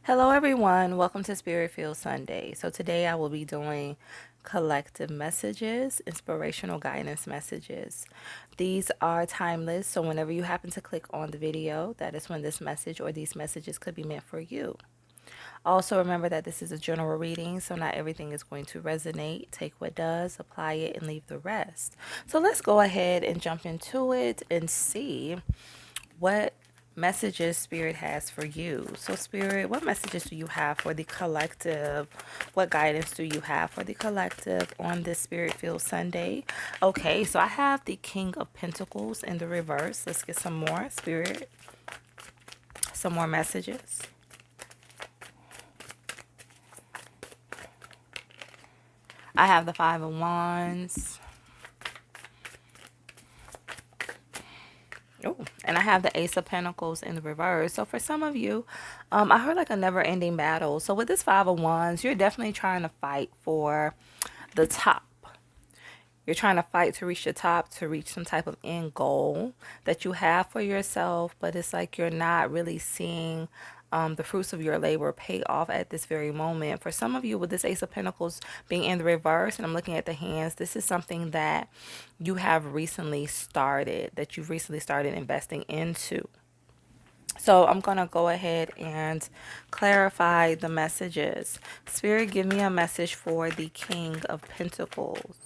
Hello, everyone. Welcome to Spirit Field Sunday. So, today I will be doing collective messages, inspirational guidance messages. These are timeless. So, whenever you happen to click on the video, that is when this message or these messages could be meant for you. Also, remember that this is a general reading, so not everything is going to resonate. Take what does, apply it, and leave the rest. So, let's go ahead and jump into it and see what messages Spirit has for you. So, Spirit, what messages do you have for the collective? What guidance do you have for the collective on this Spirit Filled Sunday? Okay, so I have the King of Pentacles in the reverse. Let's get some more, Spirit, some more messages. I have the Five of Wands. Oh, and I have the Ace of Pentacles in the reverse. So for some of you, I heard like a never-ending battle. So with this Five of Wands, you're definitely trying to fight for the top. You're trying to fight to reach the top, to reach some type of end goal that you have for yourself, but it's like you're not really seeing the fruits of your labor pay off at this very moment. For some of you, with this Ace of Pentacles being in the reverse, and I'm looking at the hands, this is something that you have recently started, that you've recently started investing into. So I'm going to go ahead and clarify the messages. Spirit, give me a message for the King of Pentacles.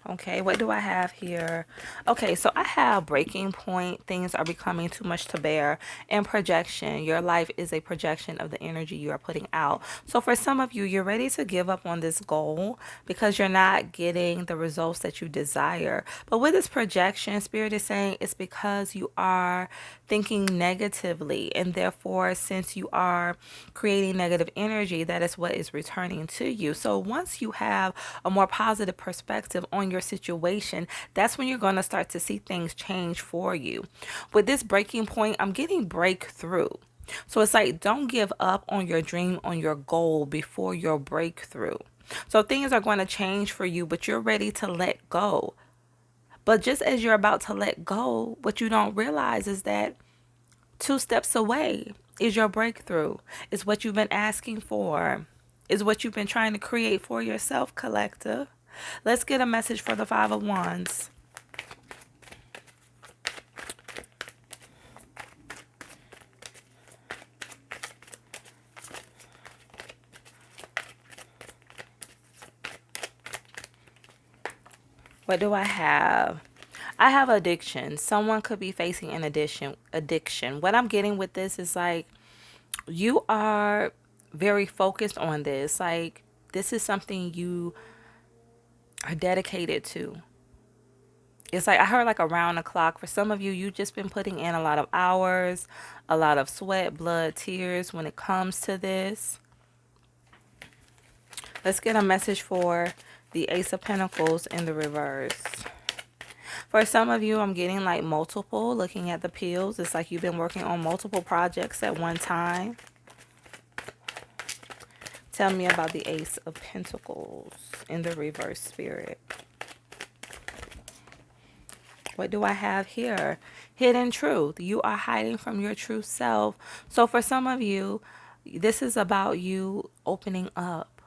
Okay, what do I have here? Okay, so I have breaking point. Things are becoming too much to bear. And projection. Your life is a projection of the energy you are putting out. So for some of you, you're ready to give up on this goal because you're not getting the results that you desire. But with this projection, Spirit is saying it's because you are thinking negatively. And therefore, since you are creating negative energy, that is what is returning to you. So once you have a more positive perspective on your situation, that's when you're going to start to see things change for you. With this breaking point, I'm getting breakthrough. So it's like, don't give up on your dream, on your goal before your breakthrough. So things are going to change for you, but you're ready to let go. But just as you're about to let go, what you don't realize is that 2 steps away is your breakthrough, is what you've been asking for, is what you've been trying to create for yourself, collective. Let's get a message for the Five of Wands. What do I have? I have addiction. Someone could be facing an addiction. What I'm getting with this is like you are very focused on this. Like this is something you are dedicated to. It's like I heard like around the clock. For some of you, you've just been putting in a lot of hours, a lot of sweat, blood, tears when it comes to this. Let's get a message for the Ace of Pentacles in the reverse. For some of you, I'm getting like multiple, looking at the pills. It's like you've been working on multiple projects at one time. Tell me about the Ace of Pentacles in the reverse, Spirit. What do I have here? Hidden truth. You are hiding from your true self. So for some of you, this is about you opening up.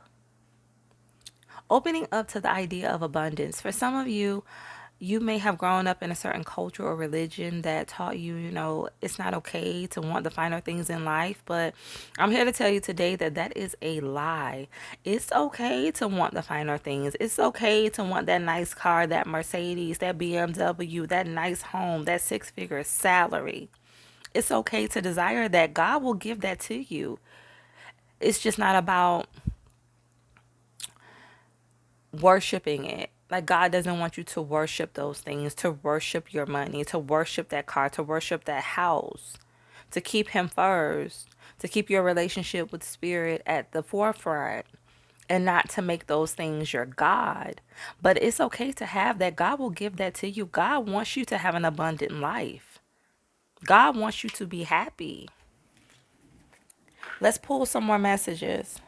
Opening up to the idea of abundance. For some of you, you may have grown up in a certain culture or religion that taught you, it's not okay to want the finer things in life. But I'm here to tell you today that that is a lie. It's okay to want the finer things. It's okay to want that nice car, that Mercedes, that BMW, that nice home, that six-figure salary. It's okay to desire that. God will give that to you. It's just not about worshiping it. Like God doesn't want you to worship those things, to worship your money, to worship that car, to worship that house, to keep him first, to keep your relationship with Spirit at the forefront, and not to make those things your God. But it's okay to have that. God will give that to you. God wants you to have an abundant life. God wants you to be happy. Let's pull some more messages.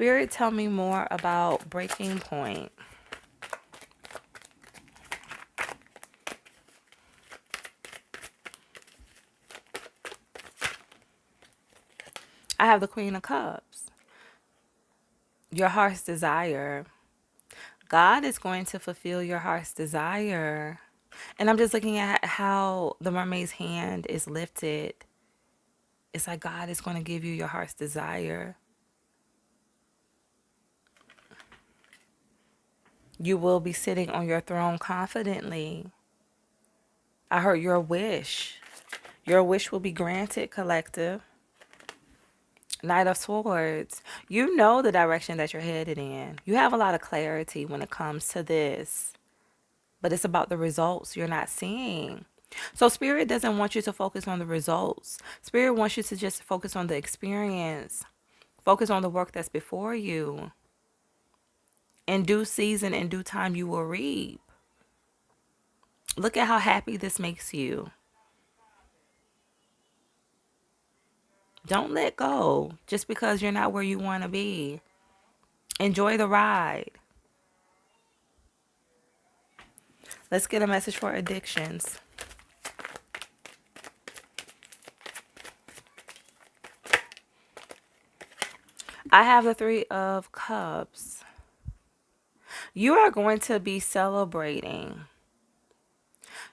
Spirit, tell me more about breaking point. I have the Queen of Cups. Your heart's desire. God is going to fulfill your heart's desire. And I'm just looking at how the mermaid's hand is lifted. It's like God is going to give you your heart's desire. You will be sitting on your throne confidently. I heard your wish. Your wish will be granted, collective. Knight of Swords. You know the direction that you're headed in. You have a lot of clarity when it comes to this, but it's about the results you're not seeing. So Spirit doesn't want you to focus on the results. Spirit wants you to just focus on the experience. Focus on the work that's before you. In due season, in due time, you will reap. Look at how happy this makes you. Don't let go just because you're not where you want to be. Enjoy the ride. Let's get a message for addictions. I have the Three of Cups. You are going to be celebrating.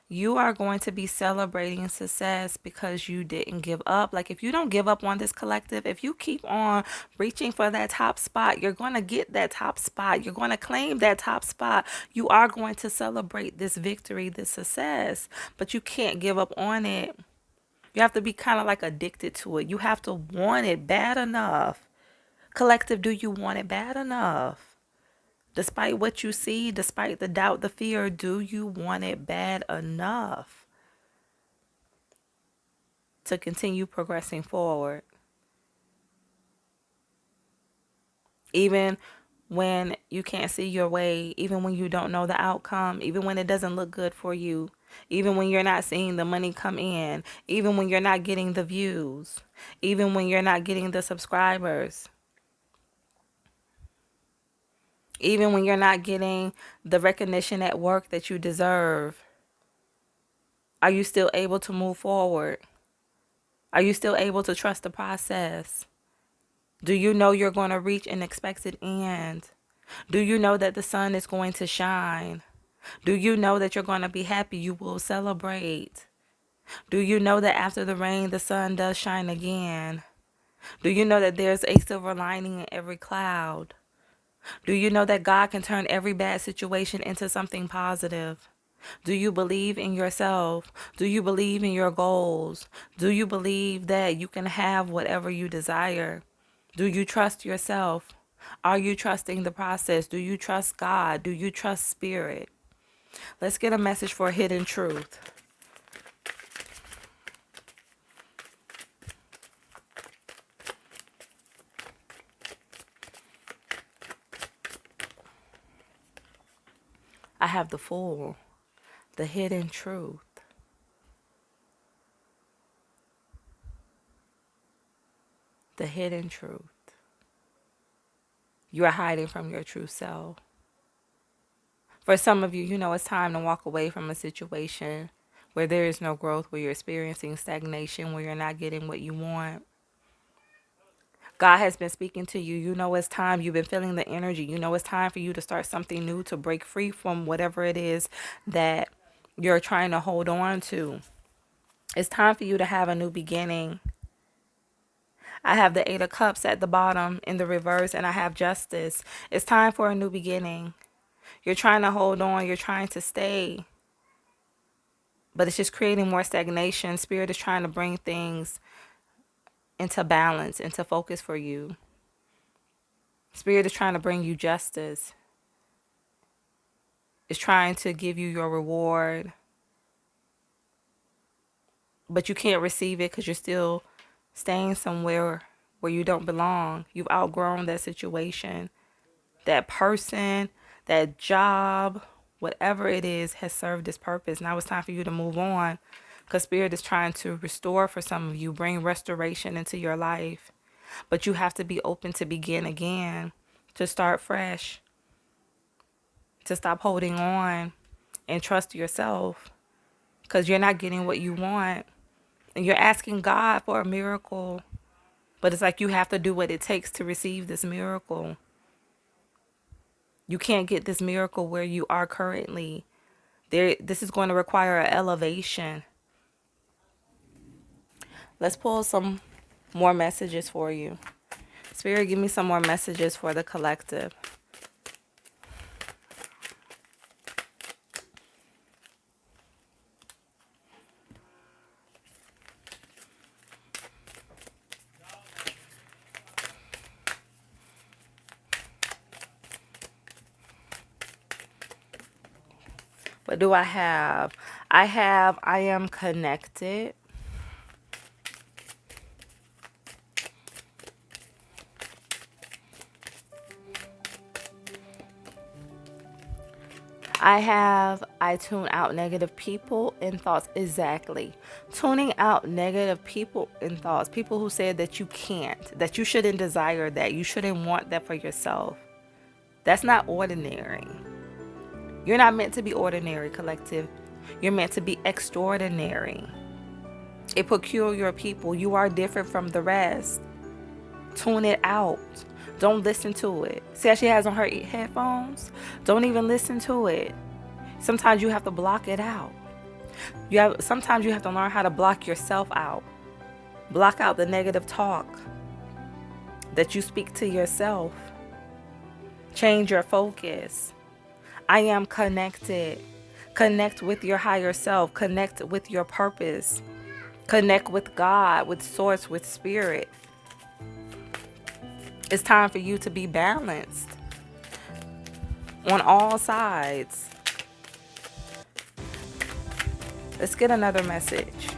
You are going to be celebrating success because you didn't give up. Like, if you don't give up on this, collective, if you keep on reaching for that top spot, you're going to get that top spot. You're going to claim that top spot. You are going to celebrate this victory, this success, but you can't give up on it. You have to be kind of like addicted to it. You have to want it bad enough. Collective, do you want it bad enough? Despite what you see, despite the doubt, the fear, do you want it bad enough to continue progressing forward? Even when you can't see your way, even when you don't know the outcome, even when it doesn't look good for you, even when you're not seeing the money come in, even when you're not getting the views, even when you're not getting the subscribers, even when you're not getting the recognition at work that you deserve, are you still able to move forward? Are you still able to trust the process? Do you know you're going to reach an expected end? Do you know that the sun is going to shine? Do you know that you're going to be happy? You will celebrate. Do you know that after the rain, the sun does shine again? Do you know that there's a silver lining in every cloud? Do you know that God can turn every bad situation into something positive? Do you believe in yourself? Do you believe in your goals? Do you believe that you can have whatever you desire? Do you trust yourself? Are you trusting the process? Do you trust God? Do you trust spirit? Let's get a message for hidden truth. I have the Fool, the hidden truth. The hidden truth. You are hiding from your true self. For some of you, you know it's time to walk away from a situation where there is no growth, where you're experiencing stagnation, where you're not getting what you want. God has been speaking to you. You know it's time. You've been feeling the energy. You know it's time for you to start something new, to break free from whatever it is that you're trying to hold on to. It's time for you to have a new beginning. I have the Eight of Cups at the bottom in the reverse, and I have Justice. It's time for a new beginning. You're trying to hold on. You're trying to stay, but it's just creating more stagnation. Spirit is trying to bring things into balance, into focus for you. Spirit is trying to bring you justice. It's trying to give you your reward, but you can't receive it because you're still staying somewhere where you don't belong. You've outgrown that situation, that person, that job, whatever it is has served its purpose. Now it's time for you to move on because Spirit is trying to restore for some of you, bring restoration into your life. But you have to be open to begin again, to start fresh, to stop holding on and trust yourself, because you're not getting what you want. And you're asking God for a miracle, but it's like you have to do what it takes to receive this miracle. You can't get this miracle where you are currently. This is going to require an elevation. Let's pull some more messages for you. Spirit, give me some more messages for the collective. What do I have? I am connected. I tune out negative people and thoughts. Exactly. Tuning out negative people and thoughts. People who said that you can't, that you shouldn't desire that, you shouldn't want that for yourself. That's not ordinary. You're not meant to be ordinary, collective. You're meant to be extraordinary. A peculiar people. You are different from the rest. Tune it out. Don't listen to it. See how she has on her headphones? Don't even listen to it. Sometimes you have to block it out. Sometimes you have to learn how to block yourself out. Block out the negative talk that you speak to yourself. Change your focus. I am connected. Connect with your higher self. Connect with your purpose. Connect with God, with source, with spirit. It's time for you to be balanced on all sides. Let's get another message.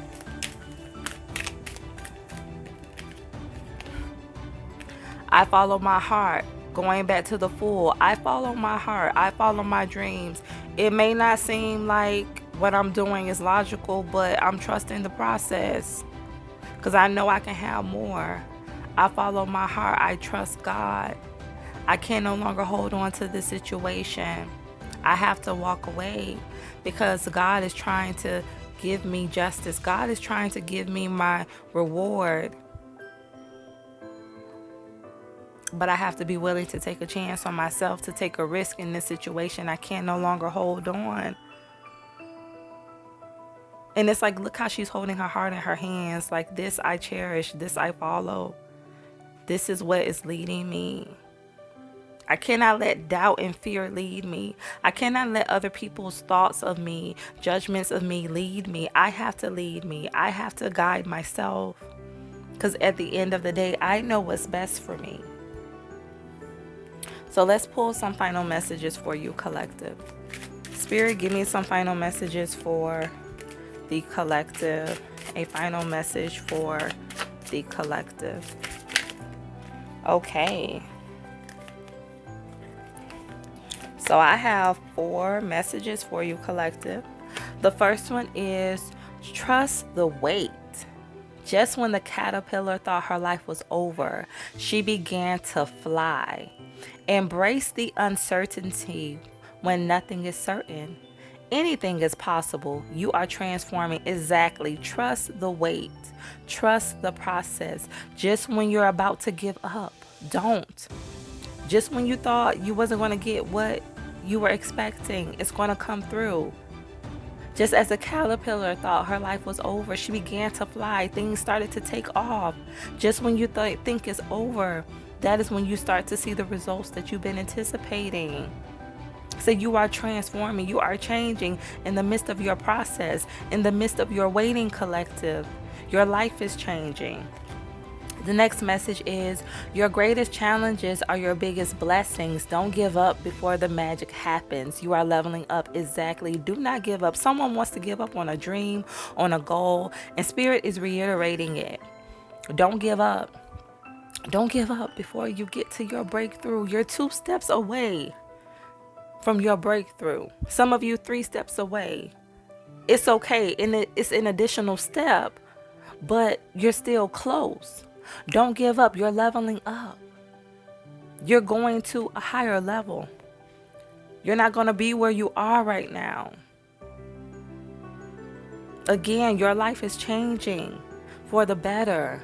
I follow my heart. Going back to the Fool, I follow my heart. I follow my dreams. It may not seem like what I'm doing is logical, but I'm trusting the process because I know I can have more. I follow my heart. I trust God. I can no longer hold on to this situation. I have to walk away because God is trying to give me justice. God is trying to give me my reward. But I have to be willing to take a chance on myself, to take a risk in this situation. I can no longer hold on. And it's like, look how she's holding her heart in her hands. Like, this I cherish, this I follow. This is what is leading me. I cannot let doubt and fear lead me. I cannot let other people's thoughts of me, judgments of me lead me. I have to lead me. I have to guide myself. Because at the end of the day, I know what's best for me. So let's pull some final messages for you, collective. Spirit, give me some final messages for the collective. A final message for the collective. Okay. So I have 4 messages for you, collective. The first one is trust the wait. Just when the caterpillar thought her life was over, she began to fly. Embrace the uncertainty when nothing is certain. Anything is possible. You are transforming. Exactly. Trust the wait. Trust the process. Just when you're about to give up, don't. Just when you thought you wasn't going to get what you were expecting, it's going to come through. Just as the caterpillar thought her life was over, she began to fly. Things started to take off. Just when you think it's over, that is when you start to see the results that you've been anticipating. So you are transforming, you are changing in the midst of your process, in the midst of your waiting, collective. Your life is changing. The next message is your greatest challenges are your biggest blessings. Don't give up before the magic happens. You are leveling up. Exactly. Do not give up. Someone wants to give up on a dream, on a goal, and Spirit is reiterating it. Don't give up. Don't give up before you get to your breakthrough. You're 2 steps away from your breakthrough. Some of you 3 steps away. It's okay. And it's an additional step, but you're still close. Don't give up. You're leveling up. You're going to a higher level. You're not going to be where you are right now. Again, your life is changing for the better.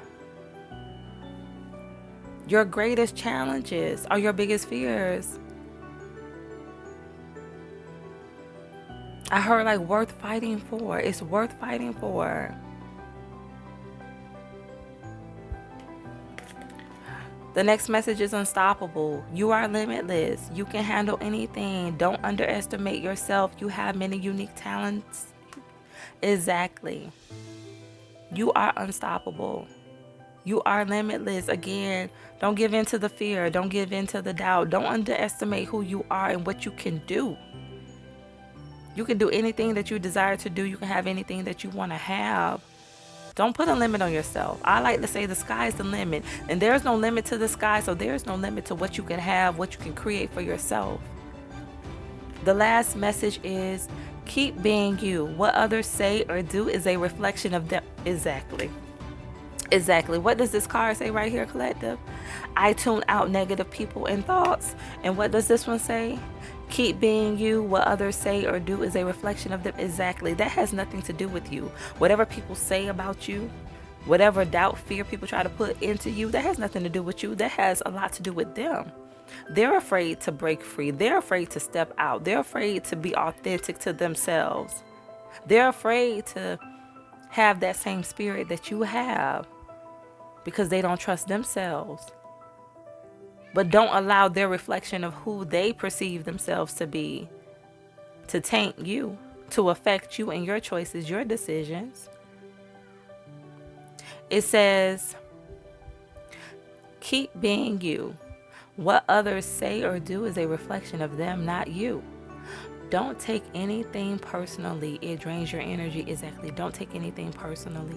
Your greatest challenges are your biggest fears. I heard like worth fighting for. It's worth fighting for. The next message is unstoppable. You are limitless. You can handle anything. Don't underestimate yourself. You have many unique talents. Exactly. You are unstoppable. You are limitless. Again, don't give in to the fear. Don't give in to the doubt. Don't underestimate who you are and what you can do. You can do anything that you desire to do. You can have anything that you want to have. Don't put a limit on yourself. I like to say the sky is the limit. And there's no limit to the sky, so there's no limit to what you can have, what you can create for yourself. The last message is keep being you. What others say or do is a reflection of them. Exactly. What does this card say right here, collective? I tune out negative people and thoughts. And what does this one say? Keep being you. What others say or do is a reflection of them. Exactly. That has nothing to do with you. Whatever people say about you, whatever doubt, fear people try to put into you, that has nothing to do with you. That has a lot to do with them. They're afraid to break free. They're afraid to step out. They're afraid to be authentic to themselves. They're afraid to have that same spirit that you have because they don't trust themselves. But don't allow their reflection of who they perceive themselves to be to taint you, to affect you and your choices, your decisions. It says, keep being you. What others say or do is a reflection of them, not you. Don't take anything personally. It drains your energy. Exactly. Don't take anything personally.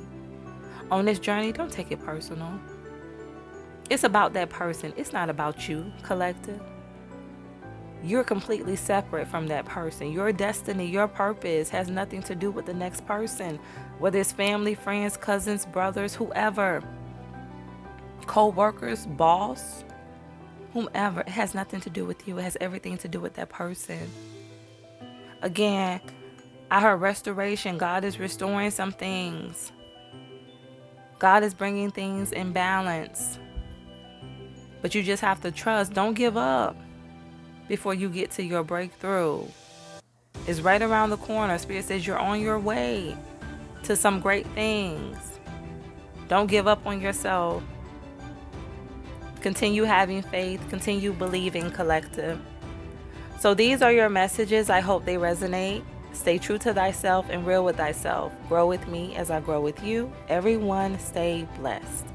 On this journey, don't take it personal. It's about that person. It's not about you, collective. You're completely separate from that person. Your destiny, your purpose has nothing to do with the next person, whether it's family, friends, cousins, brothers, whoever, co-workers, boss, whomever. It has nothing to do with you. It has everything to do with that person. Again, I heard restoration. God is restoring some things. God is bringing things in balance. But you just have to trust. Don't give up before you get to your breakthrough. It's right around the corner. Spirit says you're on your way to some great things. Don't give up on yourself. Continue having faith. Continue believing, collective. So these are your messages. I hope they resonate. Stay true to thyself and real with thyself. Grow with me as I grow with you. Everyone stay blessed.